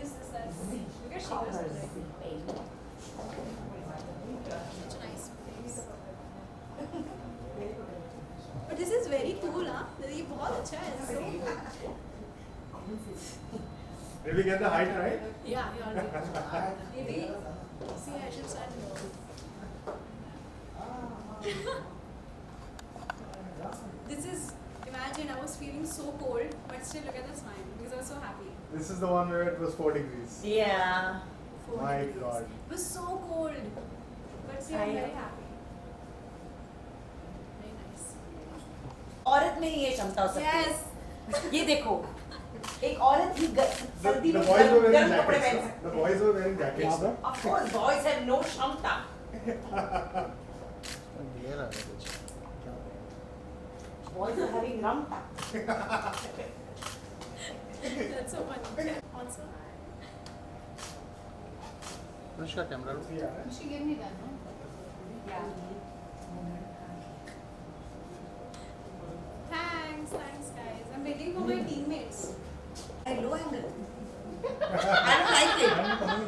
Is this that? Look at Sheila's today. Such a nice place. But this is very cool, huh? ये बहुत अच्छा है. So Did we get the height right? yeah, you already. Maybe. See, I should start. This is. Imagine I was feeling so cold, but still look at the smile because I was so happy. This is the one where it was 4 degrees. Yeah. 4 My degrees. God. It was so cold, but still I'm very happy. Very nice. औरत में ही ये क्षमता हो सकती है. Yes. ये देखो, एक औरत ही सर्दी The में boys were गर्म wearing कपड़े पहन jackets. सकती The boys were wearing jackets. है. Of course, boys have no क्षमता. Boys are having ramta. That's so funny. Also, Anushka camera low. she gave me that, no? Thanks, guys. I'm waiting for my teammates. Low angle. I don't like it.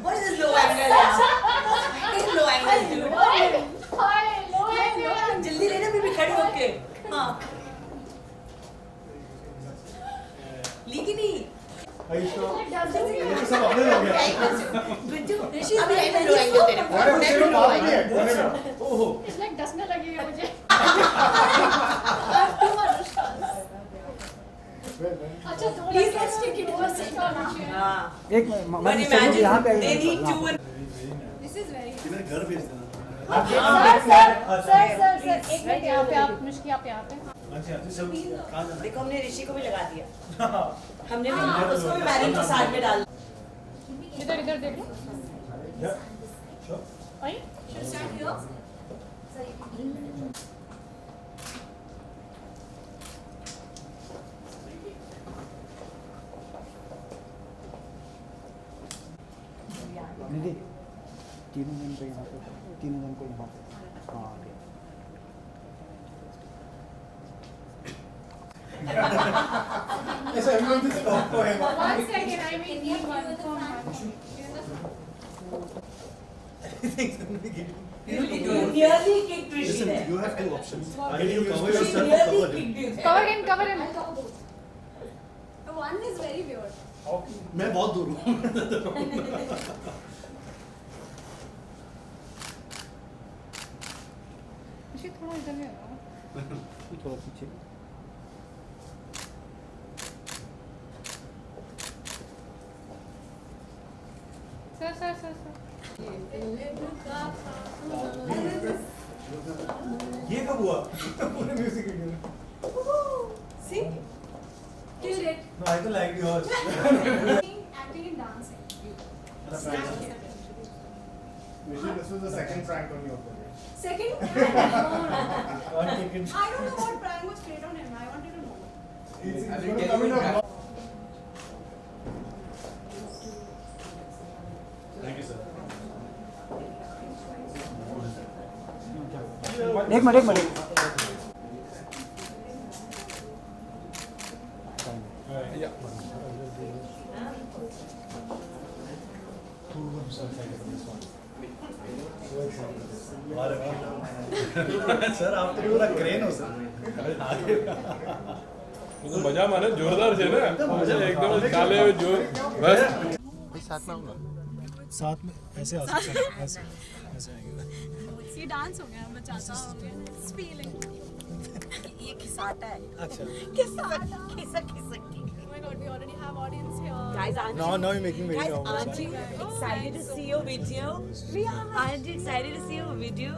What is this low angle? I hate low angle, dude. जल्दी लेना बीबी खड़ी होके. हाँ. ली की नहीं? Are you sure? ये तो सब अपने लोग हैं. बिट्टू, ऋषि अभी मैं low angle तेरे को. अरे उससे भी बात नहीं है. कोने में. ओहो. It's like डसने लगेगा मुझे. अच्छा थोड़ा Please, let's take it over sit on it. हाँ. एक But imagine they need two and. This is very good. किधर घर भेज देना. सर एक मिनट यहाँ पे आप मुश्किल आप यहाँ पे अच्छा सब कहाँ जाना. देखो हमने ऋषि को भी लगा दिया. हमने भी उसको भी मैरिज के साथ में डाल. इधर इधर देख लो Yeah. Sure. I should start here निधि तीनों जन को यहाँ पे तीनों जन को यहाँ पे हाँ ऐसा everyone just stop for him. one second I mean need one from You nearly kicked Rishi Listen, there. you have two options. Either you cover She yourself or nearly cover him. kicked you. cover him the one is very weird मैं बहुत दूर हूँ. थोड़ा इधर में थोड़ा पीछे sir ये कब हुआ? पूरे म्यूजिक वीडियो में. see killed it No, I don't like yours. acting and dancing Usually this was the second prank on you. second prank Can't take it. I don't know what prank was played on him I wanted to know It's going to come in a vlog. Thank you, sir. एक minute I'm so excited for this one. So excited. Sir आप तो पूरा crane हो sir. तो मजा माने जोरदार છે ને एकदम चाले हुए जोर बस भाई साथ में आऊँगा. साथ में ऐसे आ सकते हैं. ऐसे ऐसे आएंगे. ये डांस हो गया बचाता हो गया इट्स फीलिंग ये खिसाता है. अच्छा. खिसक oh my god we already have audience here Guys, aren't Now you, you're making very guys, normal. aren't you excited to see your video? We are. Aren't you excited to see your video?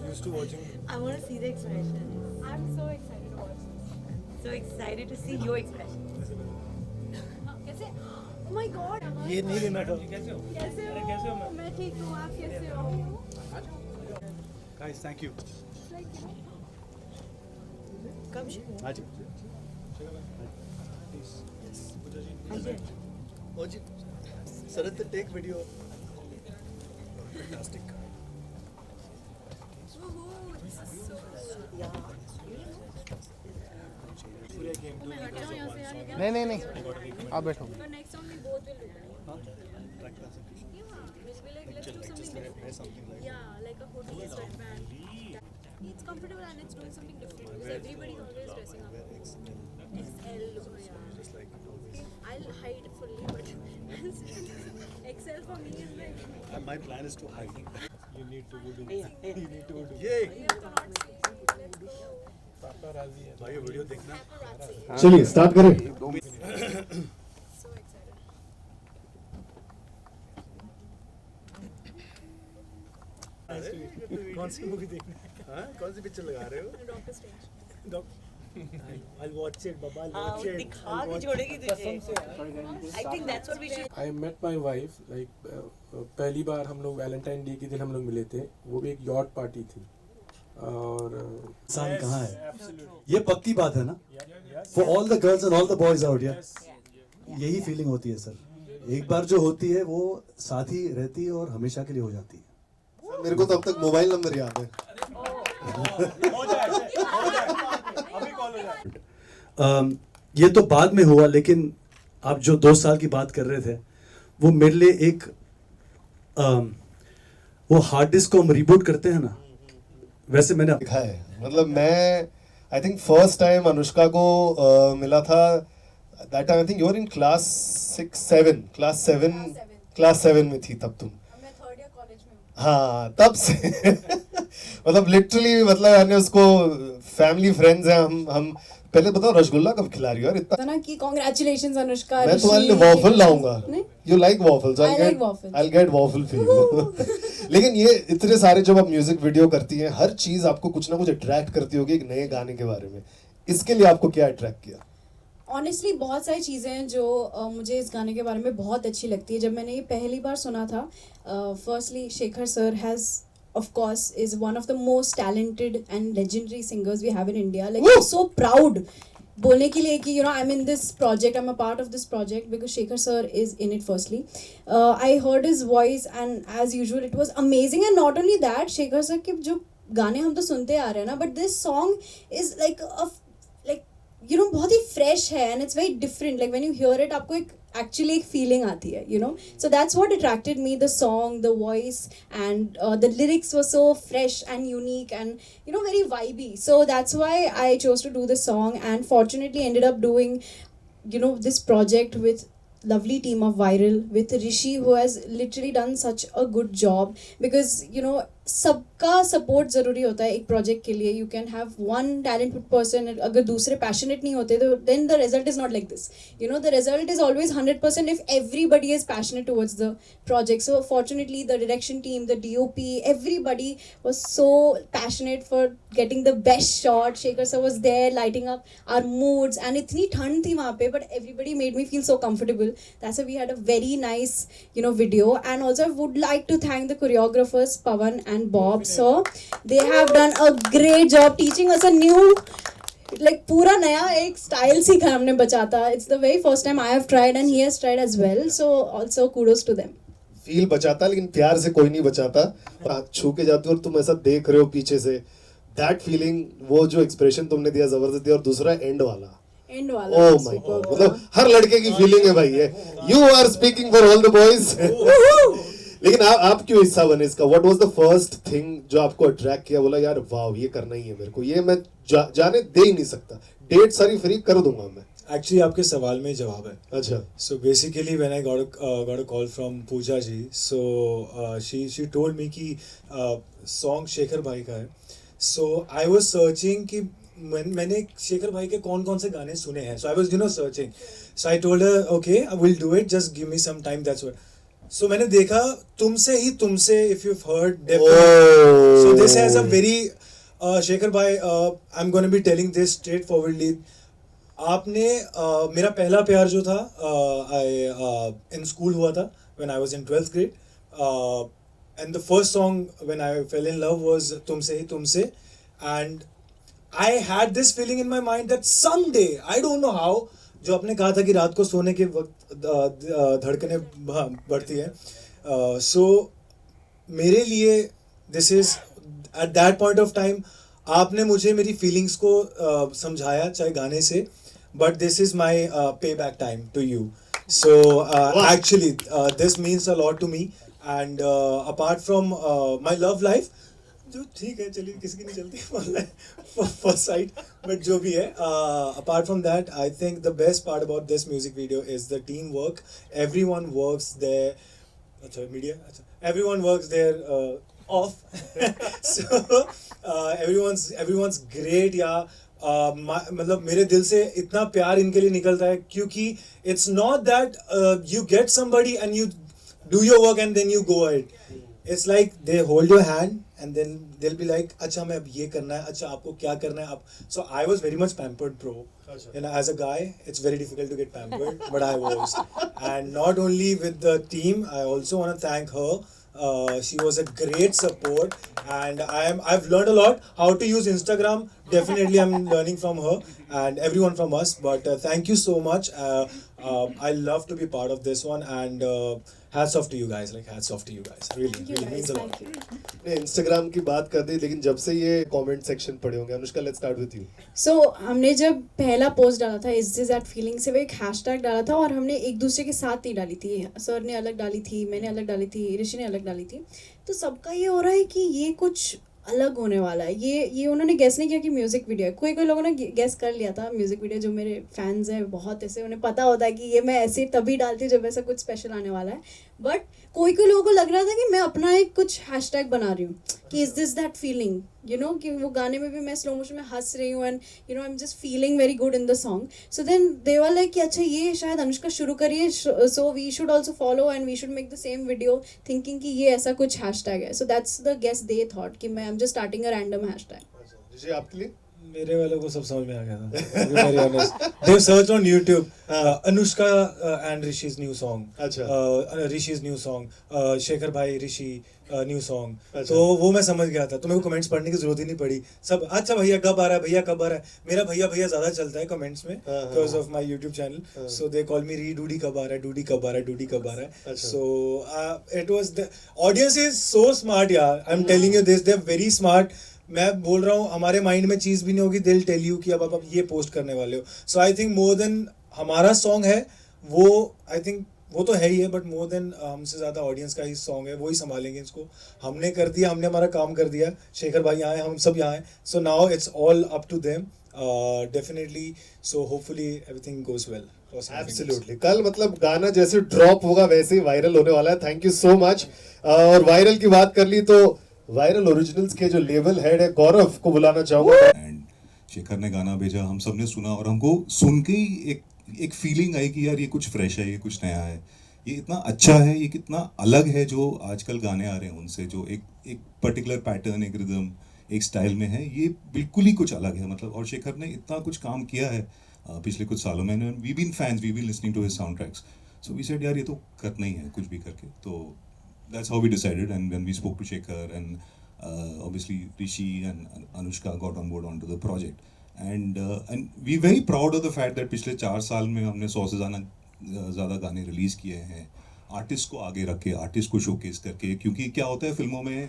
Used to watching. I want to see the expression. I'm so excited to watch this So excited to see your expression. कैसे oh my god ये नहीं लेना था. कैसे हो मैं ठीक हूँ आप कैसे हो Guys, thank you. Come, आज. Oh जी. Sarath, take video. Fantastic. नहीं आप बैठो next song we both will let's do something different. Yeah, like a hoodie, sweatband. It's comfortable and it's doing something different because everybody's always dressing up. XL, yeah. I'll hide fully, but XL for me is like. My plan is to hide. You need to do. You Yay! have to not see. Let's go. पापा राजी है भाई ये video देखना. Paparazzi. चलिए start करें. So excited. कौन सी movie देखना? हाँ, कौन सी पिक्चर लगा रहे हो? Doctor Strange. I'll watch it, Baba. I'll हाँ watch वो it. दिखा के छोड़ेगी तुझे. I think that's what we should. I met my wife like पहली बार हम लोग वैलेंटाइन डे के दिन हम लोग मिले थे. वो भी एक यॉट पार्टी थी और इंसान कहाँ है? ये पक्की बात है ना? For all the girls and all the boys out here, यही फीलिंग होती है सर. एक बार जो होती है वो साथ ही रहती है और हमेशा के लिए हो जाती है. मेरे को तो अब तक मोबाइल नंबर याद है. ये तो बाद में हुआ, लेकिन आप जो 2 साल की बात कर रहे थे वो मेरे लिए एक वो हार्ड डिस्क को हम रिबूट करते हैं ना, वैसे मैंने लिखा है. मतलब मैं I think first time Anushka को मिला था. That time I think you were in class 7 में थी तब तुम. मैं थर्ड ईयर कॉलेज में हूँ. हाँ तब से मतलब लिटरली मतलब मैंने उसको फैमिली फ्रेंड्स हैं हम पहले बताओ रसगुल्ला कब खिला रही हो यार इतना. ना कि कॉन्ग्रेचुलेशंस अनुष्का. मैं तुम्हारे लिए वॉफल लाऊंगा. नहीं? You like waffles. I like waffles. I'll get waffle for you. लेकिन ये इतने सारे जब आप म्यूजिक वीडियो करती हैं हर चीज आपको कुछ ना कुछ अट्रैक्ट करती होगी एक नए गाने के बारे में. इसके लिए आपको क्या अट्रैक्ट किया? ऑनेस्टली बहुत सारी चीज़ें हैं जो मुझे इस गाने के बारे में बहुत अच्छी लगती है. जब मैंने ये पहली बार सुना था, firstly Shekhar sir has of course is one of the most talented and legendary singers we have in India. Like I'm so proud बोलने के लिए कि you know I'm in this project, I'm a part of this project because Shekhar sir is in it. Firstly, I heard his voice and as usual it was amazing. And not only that, Shekhar sir के जो गाने हम तो सुनते आ रहे हैं ना, but this song is like you know बहुत ही fresh है and it's very different. Like when you hear it आपको एक actually एक feeling आती है, you know. So that's what attracted me, the song, the voice, and the lyrics were so fresh and unique and you know very vibey. So that's why I chose to do this song and fortunately ended up doing you know this project with lovely team of Viral with Rishi who has literally done such a good job because you know सबका support ज़रूरी होता है एक project के लिए. You can have one talented person, अगर दूसरे passionate नहीं होते तो then the result is not like this. You know the result is always 100% if everybody is passionate towards the project. So fortunately the direction team, the DOP, everybody was so passionate for getting the best shot. Shekhar sir was there lighting up our moods and इतनी ठंड थी वहाँ पे but everybody made me feel so comfortable. That's why we had a very nice you know video. And also I would like to thank the choreographers Pawan and Bob. So they have done a great job teaching us a new like पूरा नया एक style सीखा हमने बचाता. It's the very first time I have tried and he has tried as well. So also kudos to them. Feel बचाता लेकिन प्यार से कोई नहीं बचाता. हाथ छू के जाते हो और तुम ऐसा देख रहे हो पीछे से. दैट फीलिंग, वो जो एक्सप्रेशन तुमने दिया जबरदस्त दिया. और दूसरा एंड वाला. End वाला. Oh my God. मतलब हर लड़के की फीलिंग है भाई ये. You are speaking for all the boys. लेकिन आप क्यों हिस्सा बने इसका? What was the first thing जो आपको अट्रैक्ट किया? बोला यार वाव ये करना ही है मेरे को, ये मैं जाने दे ही नहीं सकता. डेट सारी फ्री कर दूंगा मैं. Actually आपके सवाल में जवाब है. अच्छा. So basically when I got a call from Pooja ji, so she told me कि song शेखर भाई का है. So I was searching कि मैंने शेखर भाई के कौन कौन से गाने सुने हैं. So I was you know searching. So I told her okay I will do it, just give me some time, that's what. So मैंने देखा तुमसे ही तुमसे, if you've heard definitely. So this has a very Shekhar भाई I'm going to be telling this straightforwardly. आपने मेरा पहला प्यार जो था in school हुआ था when I was in 12th grade, and the first song when I fell in love was तुमसे ही तुमसे. And I had this feeling in my mind that someday, I don't know how, जो आपने कहा था कि रात को सोने के वक्त धड़कनें बढ़ती हैं. So मेरे लिए this is at that point of time आपने मुझे मेरी feelings को समझाया चाहे गाने से. But this is my payback time to you. So actually, this means a lot to me. And apart from my love life, जो ठीक है चलिए किसी की नहीं चलती फर्स्ट साइड बट जो भी है apart from that I think the best part about this music video is the team work everyone works there अच्छा मीडिया अच्छा everyone works there of so everyone's great या मतलब मेरे दिल से इतना प्यार इनके लिए निकलता है क्योंकि it's not that you get somebody and you do your work and then you go ahead. It's like they hold your hand and then they'll be like, अच्छा मैं अब ये करना है, अच्छा आपको क्या करना है आप. So I was very much pampered, bro. And as a guy, it's very difficult to get pampered, but I was. And not only with the team, I also want to thank her. She was a great support, and I've learned a lot how to use Instagram. Definitely, I'm learning from her and everyone from us. But thank you so much. I love to be part of this one, and hats off to you guys. Like hats off to you guys. Really, Thank you really means guys, a lot. thank you. Instagram की बात कर दी, लेकिन जब से ये comment section पढ़े होंगे, Anushka let's start with you. So हमने जब पहला पोस्ट डाला था इज दिस दैट फीलिंग से वो एक हैशटैग डाला था और हमने एक दूसरे के साथ ही डाली थी. सर ने अलग डाली थी, मैंने अलग डाली थी, ऋषि ने अलग डाली थी. तो सबका ये हो रहा है कि ये कुछ अलग होने वाला है. ये उन्होंने गेस नहीं किया कि म्यूजिक वीडियो है. कोई लोगों ने गेस कर लिया था म्यूजिक वीडियो. जो मेरे फैंस हैं बहुत ऐसे, उन्हें पता होता है कि ये मैं ऐसे तभी डालती हूँ जब ऐसा कुछ स्पेशल आने वाला है. बट कोई लोगों को लग रहा था कि मैं अपना एक कुछ हैशटैग बना रही हूँ कि is this that feeling, you know, कि वो गाने में भी मैं स्लो मोशन में हंस रही हूँ and you know I am just feeling very good in the song. So then they were like कि अच्छा ये शायद अनुष्का शुरू करिए, so we should also follow and we should make the same video, thinking कि ये ऐसा कुछ हैशटैग है. So that's the guess they thought कि मैं I am just starting a random hashtag. Rishi आपके लिए मेरे वालों को सब समझ में आ गया था. To be very honest. They've searched on YouTube. Anushka and Rishi's new song. अच्छा. Rishi's new song. शेखर भाई ऋषि न्यू सॉन्ग. अच्छा. तो वो मैं समझ गया था, तो मेरे को कमेंट्स पढ़ने की जरूरत ही नहीं पड़ी. सब अच्छा भैया कब आ रहा है, भैया कब आ रहा है. मेरा भैया ज्यादा चलता है कमेंट्स में because of my YouTube channel. So they call मी री डूडी कब आ रहा है, डूडी कब आ रहा है, डूडी कब आ रहा है. अच्छा. So it was the audience is so smart यार. I am telling you this, they are very smart. मैं बोल रहा हूँ हमारे माइंड में चीज़ भी नहीं होगी, दिल टेल यू कि अब आप ये पोस्ट करने वाले हो. सो आई थिंक मोर देन हमारा सॉन्ग है वो, आई थिंक वो तो है ही है, बट मोर देन हमसे ज़्यादा ऑडियंस का ही सॉन्ग है, वो ही संभालेंगे इसको. हमने कर दिया, हमने हमारा काम कर दिया. शेखर भाई यहाँ हैं, हम सब यहाँ हैं. So now it's all up to them definitely. So hopefully everything goes well. Absolutely. कल मतलब गाना जैसे ड्रॉप होगा वैसे ही वायरल होने वाला है. Thank you so much. और वायरल की बात कर ली तो वायरल ओरिजिनल्स के जो लेवल हेड है गौरव को बुलाना चाहूंगा. एंड शेखर ने गाना भेजा, हम सब ने सुना और हमको सुन के ही एक फीलिंग आई कि यार ये कुछ फ्रेश है, ये कुछ नया है, ये इतना अच्छा है, ये कितना अलग है जो आजकल गाने आ रहे हैं उनसे, जो एक पर्टिकुलर पैटर्न, एक रिदम, एक स्टाइल में है. ये बिल्कुल ही कुछ अलग है मतलब. और शेखर ने इतना कुछ काम किया है पिछले कुछ सालों में. We been fans, we been listening to his sound tracks. So we said यार ये तो करना ही है कुछ भी करके. तो that's how we decided, and when we spoke to Shekhar and obviously Rishi and Anushka got on board onto the project, and we very proud of the fact that पिछले 4 साल में हमने 100 से ज़्यादा गाने रिलीज़ किए हैं, आर्टिस्ट को आगे रख के, आर्टिस्ट को शोकेस करके. क्योंकि क्या होता है फिल्मों में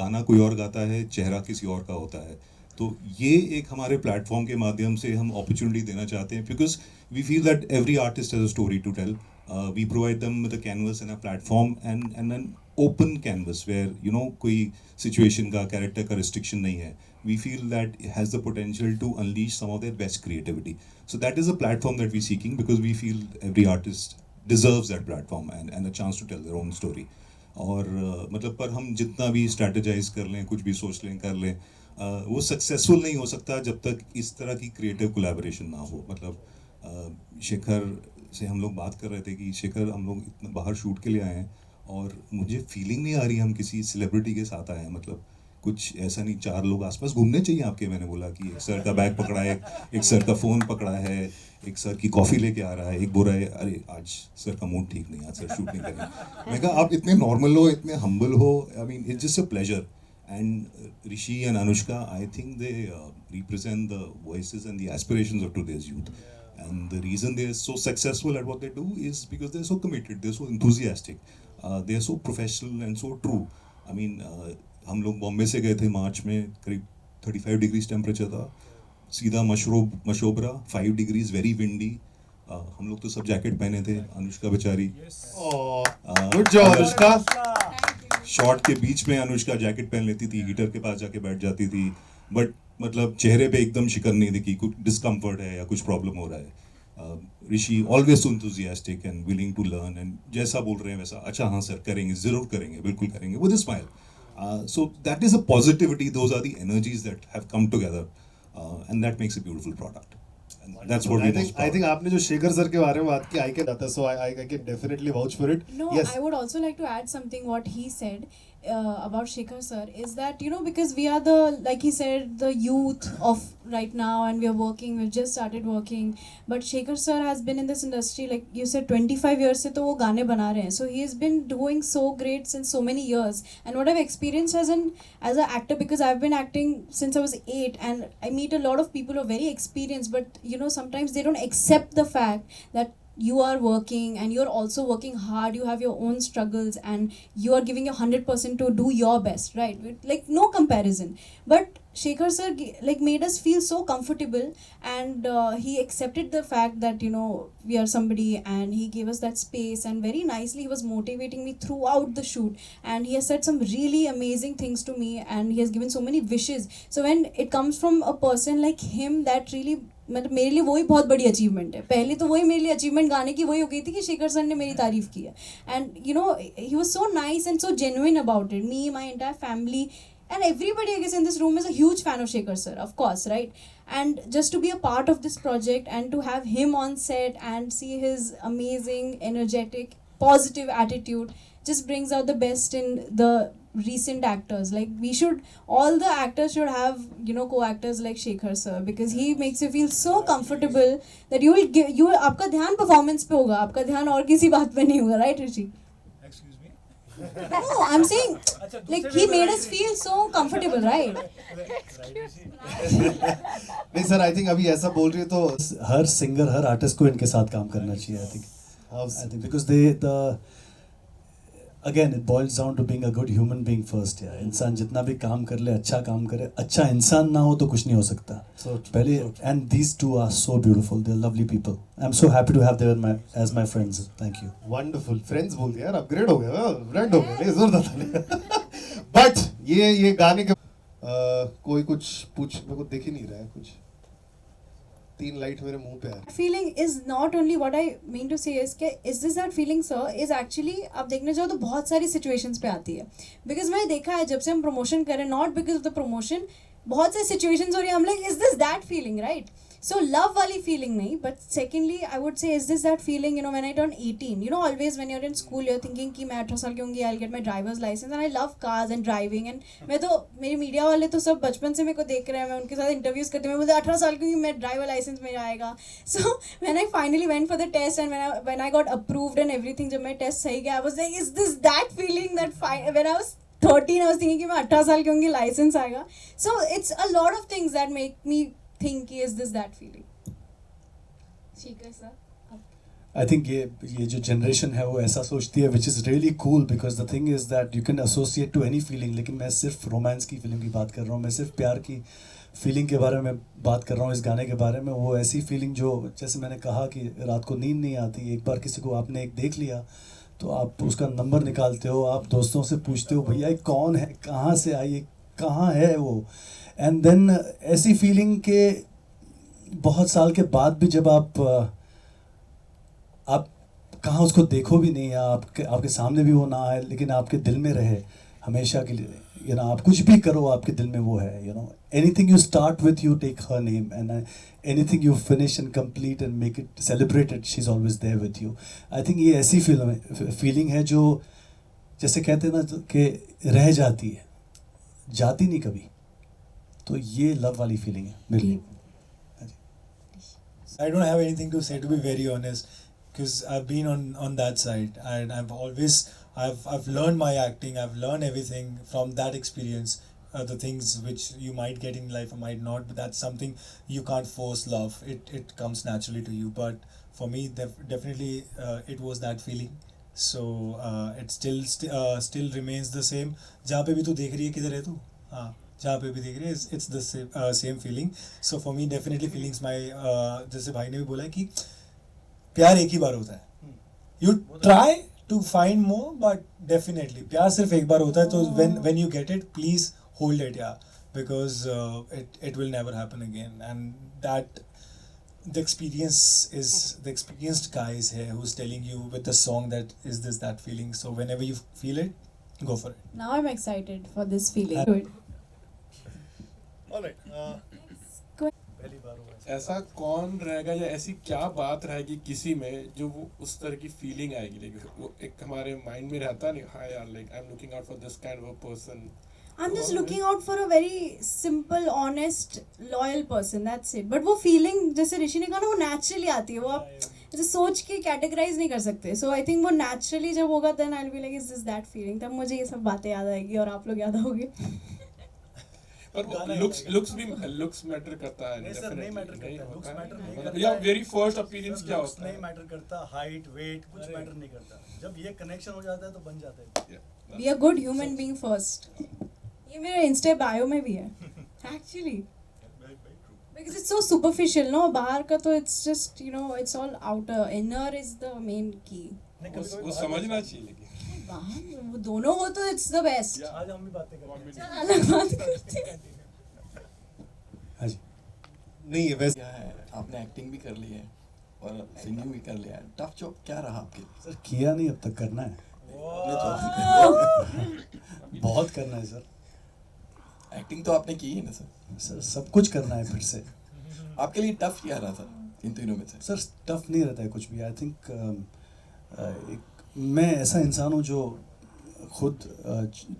गाना कोई और गाता है, चेहरा किसी और का होता है. तो ये एक हमारे प्लेटफॉर्म के माध्यम से हम अपॉर्चुनिटी देना चाहते हैं, because we feel that every artist has a story to tell. We provide them with a canvas and a platform and an open canvas where you know कोई situation का character का restriction नहीं है. We feel that it has the potential to unleash some of their best creativity. So that is a platform that we're seeking because we feel every artist deserves that platform and a chance to tell their own story. और मतलब पर हम जितना भी strategize कर लें, कुछ भी सोच लें, कर लें, वो successful नहीं हो सकता जब तक इस तरह की creative collaboration ना हो. मतलब शेखर से हम लोग बात कर रहे थे कि शेखर हम लोग इतना बाहर शूट के लिए आए हैं और मुझे फीलिंग नहीं आ रही हम किसी सेलिब्रिटी के साथ आए हैं. मतलब कुछ ऐसा नहीं, 4 लोग आसपास घूमने चाहिए आपके. मैंने बोला कि एक सर का बैग पकड़ा है, एक सर का फ़ोन पकड़ा है, एक सर की कॉफ़ी लेके आ रहा है, एक बोल रहा है अरे आज सर का मूड ठीक नहीं, आज सर शूट नहीं करेंगे. मैं कहा आप इतने नॉर्मल हो, इतने हम्बल हो. I mean it's just a pleasure. And Rishi and Anushka, I think they represent the voices and the aspirations of today's youth. And the reason they are so successful at what they do is because they're so committed, they're so enthusiastic, they're so professional and so true. I mean, हम लोग बॉम्बे से गए थे मार्च में, करीब 35 degrees temperature था. सीधा Mashobra 5 degrees, very windy. हम लोग तो सब जैकेट पहने थे, अनुष्का बेचारी गुड जॉब अनुष्का. शॉर्ट के बीच में अनुष्का जैकेट पहन लेती थी, हीटर के पास जाके बैठ जाती थी, बट मतलब चेहरे पे एकदम शिकन नहीं दिखी, कुछ डिस्कम्फर्ट है या कुछ प्रॉब्लम हो रहा है. Rishi always enthusiastic and willing to learn, and जैसा बोल रहे हैं वैसा, अच्छा हाँ सर करेंगे, जरूर करेंगे, बिल्कुल करेंगे, with a smile. So that is a positivity, those are the energies that have come together, and that makes a beautiful product. And that's what we most proud I think आपने जो Shekhar sir के बारे में बात की, I can जाता, so I can definitely vouch for it. No, Yes. I would also like to add something what he said about Shekhar sir is that, you know, because we are the, like he said, the youth of right now, and we are working, we've just started working, but Shekhar sir has been in this industry, like you said, 25 years से तो वो गाने बना रहे हैं, so he has been doing so great since so many years. And what I've experienced as an actor, because I've been acting since I was 8, and I meet a lot of people who are very experienced, but you know, sometimes they don't accept the fact that you are working and you're also working hard, you have your own struggles, and you are giving your 100% to do your best, right? Like no comparison. But Shekhar sir like made us feel so comfortable, and he accepted the fact that, you know, we are somebody, and he gave us that space, and very nicely he was motivating me throughout the shoot, and he has said some really amazing things to me, and he has given so many wishes. So when it comes from a person like him, that really, मतलब मेरे लिए वही बहुत बड़ी achievement है. पहले तो वही मेरे लिए अचीवमेंट गाने की वही हो गई थी कि शेखर सर ने मेरी तारीफ की है, and you no he was so nice and so genuine about it. Me, my entire family, and everybody I guess in this room is a huge fan of Shekhar sir, of course, right? And just to be a part of this project and to have him on set and see his amazing, energetic, positive attitude just brings out the best in the recent actors. Like we should, all the actors should have, you know, co-actors like Shekhar sir, because he makes you feel so comfortable that you will give, you आपका ध्यान performance पे होगा, आपका ध्यान और किसी बात पे नहीं होगा, right Rishi? No, I'm saying like he made us feel so comfortable, right? नहीं सर, आई थिंक अभी ऐसा बोल रही है तो हर सिंगर, हर आर्टिस्ट को इनके साथ काम करना चाहिए. I think because the again it boils down to being a good human being first. Yeah, इंसान जितना भी काम कर ले, अच्छा काम करे, अच्छा इंसान ना हो तो कुछ नहीं हो सकता. पहले, and these two are so beautiful. They're lovely people. I'm so happy to have them as my friends. Thank you. Wonderful. Friends बोल दिया यार, अपग्रेड हो गया, फ्रेंड हो गया, नहीं जरूरत था. बट ये गाने के कोई कुछ पूछ, मेरे को दिख ही नहीं रहा है कुछ. 3 लाइट मेरे मुंह पे है. Feeling is not only what I mean to say is कि is this that feeling sir is actually, आप देखने जाओ तो बहुत सारी situations पे आती है. Because मैंने देखा है जब से हम promotion करें, not because of the promotion, बहुत सारी situations और हम like is this that feeling, right? So love वाली feeling नहीं, but secondly I would say is this that feeling, you know, when I turn 18, you know, always when you're in school you're thinking कि मैं 18 साल की होंगी, I'll get my driver's license, and I love cars and driving, and मैं तो, मेरी media वाले तो सब बचपन से मेरे को देख रहे हैं, मैं उनके साथ इंटरव्यूज करती हूँ, मैं बोलती 18 साल की होंगी, मैं ड्राइवर लाइसेंस मेरा आएगा. So when I finally went for the test and when I got approved and everything, जब मैं टेस्ट सही गया, I was like is this that feeling that when I was 13 I was thinking कि मैं 18 साल की होंगी, लाइसेंस आएगा. So it's a lot of things that make me think is this that feeling. ठीक है सर. I think ये जो generation है वो ऐसा सोचती है, which is really cool, because the thing is that you can associate to any feeling. लेकिन मैं सिर्फ रोमांस की फिल्म की बात कर रहा हूँ, मैं सिर्फ प्यार की फीलिंग के बारे में बात कर रहा हूँ इस गाने के बारे में. वो ऐसी फीलिंग जो, जैसे मैंने कहा कि रात को नींद नहीं आती, एक बार किसी को आपने एक देख लिया तो आप उसका नंबर निकालते हो, आप दोस्तों से पूछते हो भैया कौन है, कहाँ से आई, कहाँ है वो. एंड देन ऐसी फीलिंग के बहुत साल के बाद भी जब आप कहाँ उसको देखो भी नहीं, या आपके सामने भी वो ना आए, लेकिन आपके दिल में रहे हमेशा के लिए. यू नो, आप कुछ भी करो आपके दिल में वो है. You know, anything you start with, you take her name, and anything you finish and complete and make it celebrated, she is always there with you. I think ये ऐसी फीलिंग है जो, जैसे कहते हैं ना कि रह जाती है, जाती नहीं कभी. तो ये लव वाली फीलिंग है मेरे लिए. I don't have anything to say, to be very honest, because I've been on that side, and I've learned my acting, I've learned everything from that experience. The things which you might get in life or might not, but that's something you can't force love. It comes naturally to you. But for me, definitely it was that feeling. So it still remains the same. जहाँ पे भी तू देख रही है, किधर है तू? हाँ, जहाँ पे भी देख रहे हैं, it's the same feeling. So for me definitely feelings my जैसे भाई ने भी बोला है कि प्यार एक ही बार होता है. You try to find more, but definitely प्यार सिर्फ एक बार होता है. तो when you get it, please hold it, yeah, because it will never happen again. And that the experience is the experienced guy is here who's telling you with the song that is this that feeling. So whenever you feel it, go for it. Now I'm excited for this feeling. Good. पहली बार हुआ है. ऐसा कौन रहेगा या ऐसी क्या बात रहेगी किसी में जो वो उस तरह की फीलिंग आएगी, लाइक वो एक हमारे माइंड में रहता नहीं, हाँ यार like I am looking out for this kind of person. I'm just looking out for a very simple, honest, loyal person. That's it. But वो feeling जैसे ऋषि ने कहा ना, वो naturally आती है. वो आप ऐसे सोच के categorize नहीं कर सकते. So I think वो naturally जब होगा, then I'll be like, is this that feeling? तब मुझे ये सब बातें याद आएगी और आप लोग याद आओगे. और लुक्स मैटर करता है. नहीं सर, नहीं मैटर करता. लुक्स मैटर नहीं करता. या वेरी फर्स्ट अपीयरेंस क्या Looks होता है? नहीं मैटर करता. हाइट, वेट कुछ मैटर नहीं करता. जब ये कनेक्शन हो जाता है तो बन जाता है. Be a good human being first. ये मेरे इंस्टा बायो में भी है. Actually. Because it's so superficial, no? बाहर का तो it's just, you know, it's all outer. Inner is the main key. वो समझना चाहिए लेकिन. बाहर वो दोनों हो तो it's the best. आज हम भी बातें करेंगे. चल अलग बात करते हैं. हाँ जी. नहीं है वैसे. क्या है, आपने एक्टिंग भी कर ली है और सिंगिंग भी कर लिया है. टफ जॉब क्या रहा आपके लिए? सर किया नहीं, अब तक करना है. बहुत करना है सर. एक्टिंग तो आपने की ही ना सर. सर सब कुछ करना है फिर से. आपके लिए टफ क्या रहा था इन तीनों में से? सर टफ नहीं रहता है कुछ भी. आई थिंक मैं ऐसा इंसान हूँ जो खुद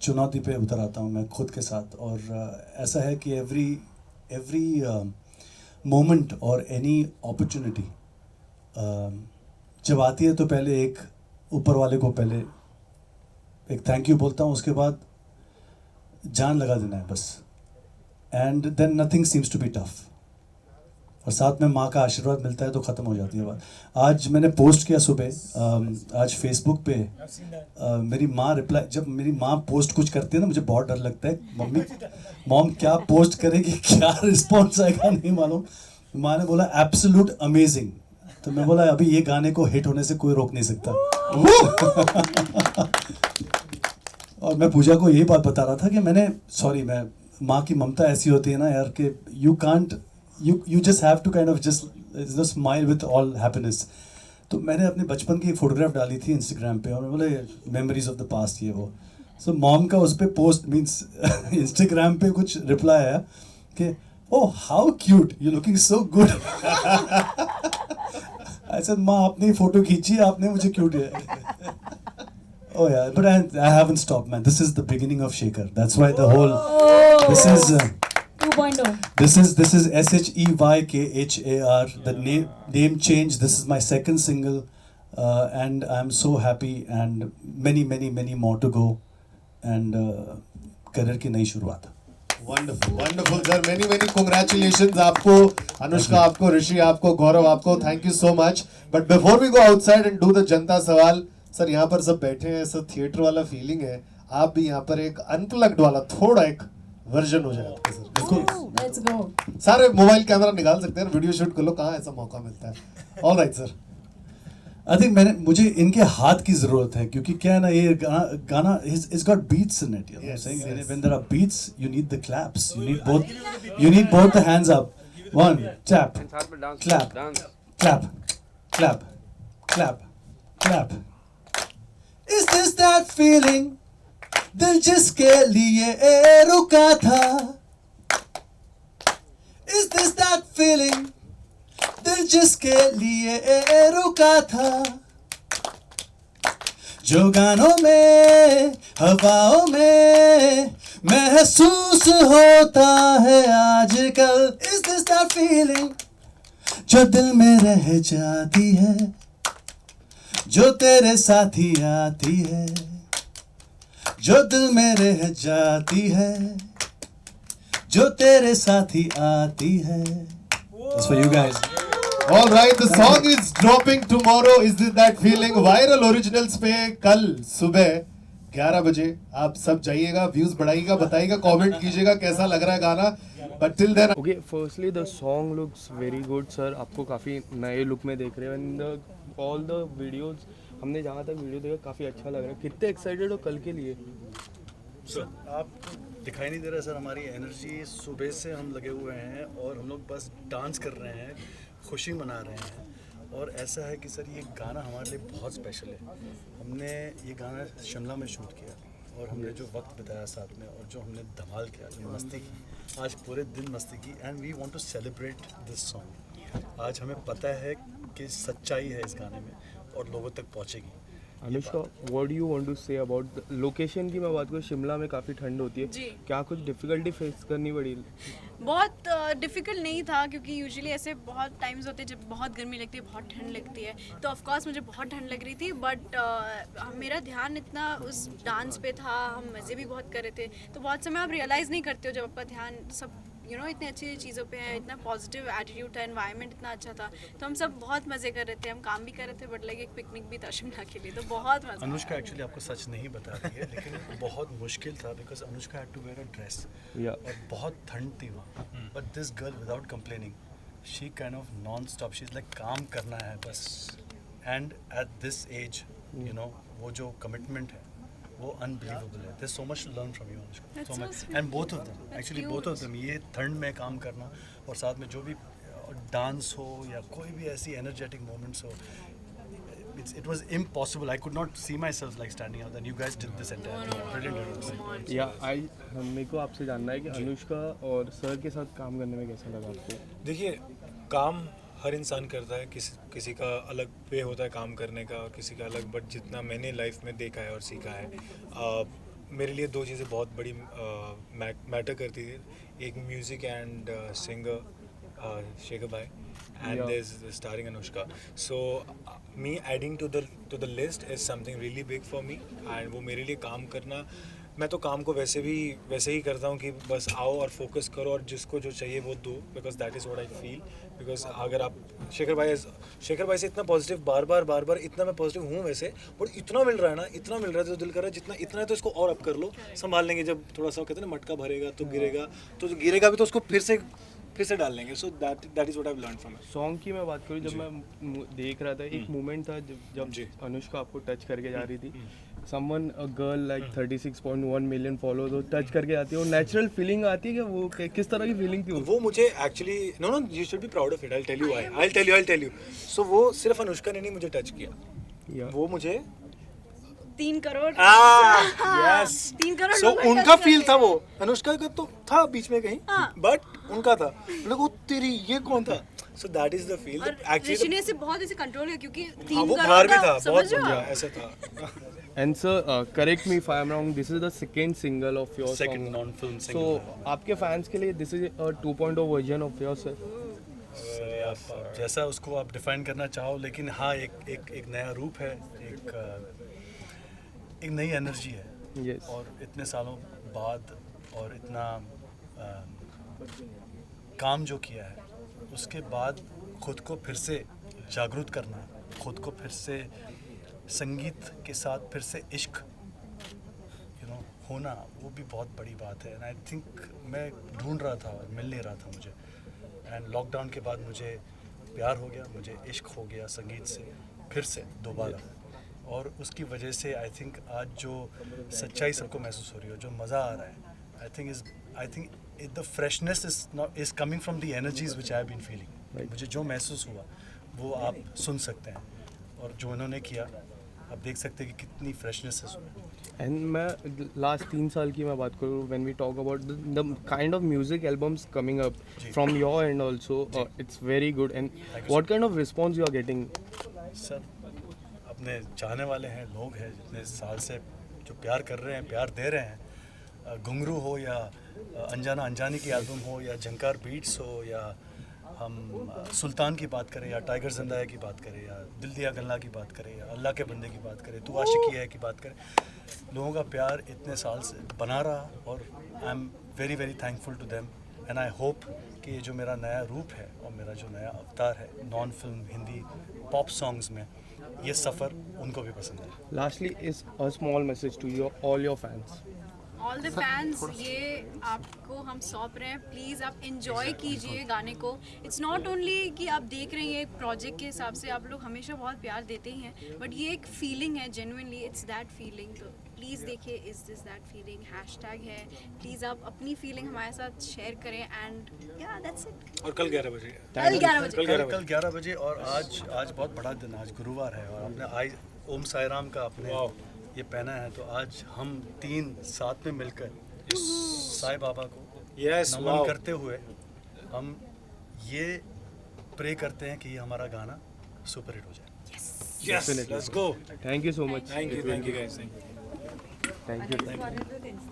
चुनौती पे उतर आता हूँ मैं खुद के साथ. और ऐसा है कि एवरी मोमेंट और एनी अपॉर्चुनिटी जब आती है तो पहले एक ऊपर वाले को पहले एक थैंक यू बोलता हूँ, उसके बाद जान लगा देना है बस. And then nothing seems to be tough. और साथ में माँ का आशीर्वाद मिलता है तो ख़त्म हो जाती है बात. आज मैंने पोस्ट किया सुबह, आज फेसबुक पे मेरी माँ रिप्लाई, जब मेरी माँ पोस्ट कुछ करती है ना मुझे बहुत डर लगता है. मॉम क्या पोस्ट करेगी, क्या रिस्पॉन्स आएगा नहीं मालूम. माँ ने बोला एब्सोल्यूट अमेजिंग. तो मैं बोला अभी ये गाने को हिट होने से कोई रोक नहीं सकता. और मैं पूजा को यही बात बता रहा था कि मैं माँ की ममता ऐसी होती है ना यार कि you just have to kind of just smile with all happiness. तो मैंने अपने बचपन की एक फोटोग्राफ डाली थी इंस्टाग्राम पे और मैं बोले मेमोरीज ऑफ द पास्ट ये वो. सो मॉम का उस पर पोस्ट मीन्स इंस्टाग्राम पे कुछ रिप्लाई आया कि oh how cute you looking so good. I said माँ आपने ही फोटो खींची, आपने मुझे क्यूट है. Oh yeah, but I haven't stopped, man. This is the beginning of Shekhar. That's why the whole this is 2.0. This is SHEYKHAR. The name change. This is my second single, and I'm so happy. And many more to go. And career की नई शुरुआत. Wonderful sir. Many congratulations आपको, अनुष्का आपको, ऋषि आपको, गौरव आपको. Thank you so much. But before we go outside and do the जनता सवाल, sir यहाँ पर सब बैठे हैं, सब थिएटर वाला फीलिंग है. आप भी यहाँ पर एक अनप्लग्ड वाला थोड़ा एक वर्जन हो जाए आपका सर. बिल्कुल. Let's go. सारे मोबाइल कैमरा निकाल सकते हैं, वीडियो शूट कर लो, कहाँ ऐसा मौका मिलता है. All right sir. I think मुझे इनके हाथ की जरूरत है क्योंकि क्या है ना ये गाना it's got beats in it. You know what I'm saying? Yes. When there are beats, you need the claps. You need both the hands up. One tap, clap, clap, clap, clap, clap. Is this that feeling? दिल जिसके लिए रुका था. Is this that feeling? दिल जिसके लिए रुका था. जो गानों में हवाओं में महसूस होता है आजकल. Is this that feeling? जो दिल में रह जाती है, जो तेरे साथ ही आती है, जो दिल में रह जाती है, जो तेरे साथ ही आती है. That's for you guys. All right, the song is dropping tomorrow. Is this that feeling? Viral Originals पे कल सुबह 11 बजे आप सब जाइएगा, व्यूज बढ़ाइएगा, बताइएगा, कमेंट कीजिएगा कैसा लग रहा है गाना. But till then, Okay, firstly the song looks very good sir. आपको काफ़ी नए लुक में देख रहे हैं and all the videos हमने जहाँ तक वीडियो देखा काफ़ी अच्छा लग रहा है. कितने एक्साइटेड हो कल के लिए? सर आपको दिखाई नहीं दे रहा सर, हमारी एनर्जी सुबह से हम लगे हुए हैं और हम लोग बस डांस कर रहे हैं, खुशी मना रहे हैं. और ऐसा है कि सर ये गाना हमारे लिए बहुत स्पेशल है. हमने ये गाना शिमला में शूट किया और हमने जो वक्त बिताया साथ में और जो हमने धमाल किया, जो मस्ती की, आज पूरे दिन मस्ती की. And we want to celebrate this song. आज हमें पता है कि सच्चाई है इस गाने में और लोगों तक पहुंचेगी. Anushka, what do you want to say about location की मैं बात करूँ, शिमला में काफ़ी ठंड होती है. जी. क्या कुछ डिफ़िकल्टी फेस करनी पड़ी? बहुत डिफ़िकल्ट नहीं था क्योंकि यूजुअली ऐसे बहुत टाइम्स होते हैं जब बहुत गर्मी लगती है, बहुत ठंड लगती है. तो ऑफ कोर्स मुझे बहुत ठंड लग रही थी, बट मेरा ध्यान इतना उस डांस पे था, हम मज़े भी बहुत कर रहे थे. तो बहुत समय आप रियलाइज़ नहीं करते हो जब आपका ध्यान सब इतनी अच्छी चीज़ों पे है, इतना पॉजिटिव एटीट्यूड था, एनवायरनमेंट इतना अच्छा था. तो हम सब बहुत मज़े कर रहे थे, हम काम भी कर रहे थे, बट लाइक एक पिकनिक भी था शिमला के लिए. तो बहुत मज़ा. अनुष्का एक्चुअली आपको सच नहीं बता रही है, लेकिन बहुत मुश्किल था because Anushka had to wear a dress और बहुत ठंड थी वहाँ. But this girl without complaining, she kind of non stop, she is like काम करना है बस. एंड एट दिस एज वो जो कमिटमेंट है वो अनबिलीवेबल है. There so much to learn from you Anushka, so much. And both of them, actually both of them, ये ठंड में काम करना और साथ में जो भी डांस हो या कोई भी ऐसी एनर्जेटिक मोमेंट्स हो, it was impossible. I could not see myself like standing out, and you guys did this entire brilliant. मेरे को आपसे जानना है कि अनुष्का और सर के साथ काम करने में कैसा लगा आपको? देखिए, काम हर इंसान करता है, किसी का अलग वे होता है काम करने का और किसी का अलग. बट जितना मैंने लाइफ में देखा है और सीखा है, मेरे लिए दो चीज़ें बहुत बड़ी मैटर करती थी. एक म्यूज़िक एंड सिंगर शेखर भाई, and there's starring Anushka. So me adding to the list is something really big for me. And वो मेरे लिए काम करना, मैं तो काम को वैसे ही करता हूँ कि बस आओ और फोकस करो और जिसको जो चाहिए वो दो, because that is what I feel. Because अगर आप शेखर भाई से इतना पॉजिटिव बार बार इतना मैं पॉजिटिव हूँ वैसे, बट इतना मिल रहा है तो दिल कर रहा है जितना इतना है तो इसको और अप कर लो, संभाल लेंगे. जब थोड़ा सा कहते हैं ना मटका भरेगा तो गिरेगा भी तो उसको फिर से डाल लेंगे. So that is what I have learned from it. Song की मैं बात करूँ, जब मैं देख रहा था एक मोमेंट था जब अनुष्का आपको टच करके जा रही थी. Someone a girl like 36.1 million followers, वो टच करके आती है, वो नेचुरल फीलिंग आती है कि वो किस तरह की फीलिंग थी? वो मुझे actually no you should be proud of it. I tell you. So वो सिर्फ अनुष्का ने नहीं मुझे टच किया, वो मुझे 3 करोड़. यस 3 करोड़. सो उनका फील था, वो अनुष्का का तो था बीच में कहीं, बट उनका था. वो तेरी ये कौन था? So that is the feel. Actually ने से बहुत ऐसे कंट्रोल है क्योंकि 3 वो करोड़ बाहर भी का, था, बहुत समझ रहे हो? ऐसा था. And sir, correct me if I am wrong, this is the second single of your Second song. non-film So single. आपके फैंस के लिए this is a 2.0 version of yours, sir. आप जैसा उसको आप डिफाइन करना चाहो, लेकिन हाँ एक नया रूप है, एक नई एनर्जी है. Yes. और इतने सालों बाद और इतना काम जो किया है उसके बाद खुद को फिर से जागरूक करना, खुद को फिर से संगीत के साथ फिर से इश्क होना, वो भी बहुत बड़ी बात है. एंड आई थिंक मैं ढूंढ रहा था और मिल नहीं रहा था मुझे. एंड लॉकडाउन के बाद मुझे प्यार हो गया, मुझे इश्क हो गया संगीत से फिर से दोबारा. और उसकी वजह से आई थिंक आज जो सच्चाई सबको महसूस हो रही है, जो मज़ा आ रहा है, I think the freshness is coming from the energies which I have been feeling. मुझे जो महसूस हुआ वो आप सुन सकते हैं, और जो उन्होंने किया आप देख सकते हैं कि कितनी फ्रेशनेस है उसमें. एंड मैं लास्ट 3 साल की मैं बात करूँ, when we talk about the kind of music albums coming up from your and also, it's very good. And what kind of response you are getting? Sir अपने चाहने वाले हैं, लोग हैं जितने साल से जो प्यार कर रहे हैं, प्यार दे रहे हैं. घुंघरू हो या अनजाना अनजानी की एल्बम हो या झंकार बीट्स हो या हम सुल्तान की बात करें या टाइगर जिंदा की बात करें या दिल दिया गल्ला की बात करें या अल्लाह के बंदे की बात करें, तू आशिकी है की बात करें, लोगों का प्यार इतने साल से बना रहा. और I am very very thankful to them. And I hope कि ये जो मेरा नया रूप है और मेरा जो नया अवतार है non film Hindi pop songs में, ये सफ़र उनको भी पसंद है. Lastly is a small message to your all your fans. All the fans, ये आपको हम सौंप रहे हैं, प्लीज़ आप इंजॉय कीजिए गाने को. इट्स नॉट ओनली कि आप देख रहे हैं एक प्रोजेक्ट के हिसाब से, आप लोग हमेशा बहुत प्यार देते ही हैं, बट ये एक फीलिंग है, जेन्युइनली इट्स दैट फीलिंग. तो प्लीज़ देखिए is this that feeling, hashtag है, प्लीज़ आप अपनी फीलिंग हमारे साथ शेयर करें. एंड या दैट्स इट. और कल 11 बजे कल 11 बजे कल 11 बजे और आज बहुत बड़ा दिन है, आज गुरुवार है और हमने आज ओम साई राम का अपने ये पहना है, तो आज हम 3 साथ में मिलकर साईं बाबा को नमन करते हुए हम ये प्रे करते हैं कि ये हमारा गाना सुपर हिट हो जाए. Definitely. Let's go. Thank you so much. Thank you guys. Thank you.